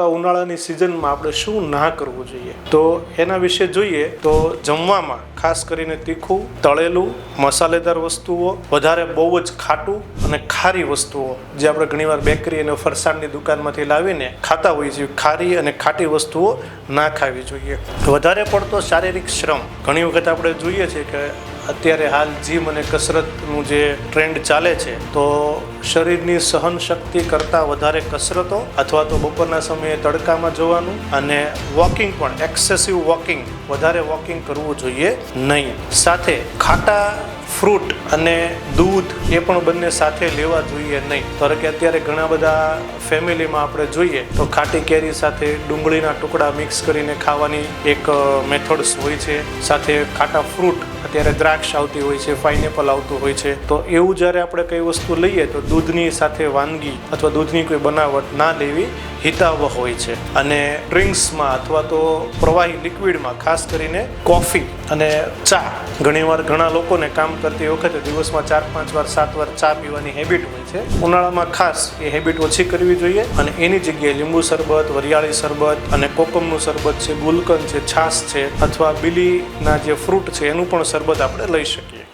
ઉનાળાની સિઝનમાં આપણે શું ના કરવું જોઈએ તો એના વિશે જોઈએ તો જમવામાં ખાસ કરીને તીખું, તળેલું, મસાલેદાર વસ્તુઓ, વધારે બહુ જ ખાટું અને ખારી વસ્તુઓ જે આપણે ઘણીવાર બેકરી અને ફરસાણની દુકાનમાંથી લાવીને ખાતા હોઈએ છીએ, ખારી અને ખાટી વસ્તુઓ ના ખાવી જોઈએ. વધારે પડતો શારીરિક શ્રમ, ઘણી વખત આપણે જોઈએ છીએ કે અત્યારે હાલ જીમ અને કસરતનું જે ટ્રેન્ડ ચાલે છે તો શરીરની સહન શક્તિ કરતાં વધારે કસરતો અથવા તો બપોરના સમયે તડકામાં જવાનું અને વોકિંગ પણ એક્સેસિવ વોકિંગ, વધારે વોકિંગ કરવું જોઈએ નહીં. સાથે ખાટા ફ્રૂટ અને દૂધ એ પણ બંને સાથે લેવા જોઈએ નહીં. કારણ કે અત્યારે ઘણા બધા ફેમિલીમાં આપણે જોઈએ તો ખાટી કેરી સાથે ડુંગળીના ટુકડા મિક્સ કરીને ખાવાની એક મેથડ્સ હોય છે. સાથે ખાટા ફ્રૂટ, અત્યારે દ્રાક્ષ આવતી હોય છે, પાઇનેપલ આવતું હોય છે. તો એવું જ્યારે આપણે કઈ વસ્તુ લઈએ તો દૂધની સાથે વાનગી અથવા દૂધની કોઈ બનાવટ ના લેવી હિતાવહ હોય છે. અને ડ્રિંક્સમાં અથવા તો પ્રવાહી લિક્વિડમાં ખાસ કરીને કોફી અને ચા, ઘણીવાર ઘણા લોકોને કામ કરતી વખતે દિવસમાં 4-5 વાર 7 વાર ચા પીવાની હેબિટ હોય છે. ઉનાળામાં ખાસ એ હેબિટ ઓછી કરવી જોઈએ અને એની જગ્યાએ લીંબુ શરબત, વરિયાળી શરબત અને કોકમનું શરબત છે, ગુલકંદ છે, છાશ છે અથવા બીલીના જે ફ્રૂટ છે એનું પણ શરબત આપણે લઈ શકીએ.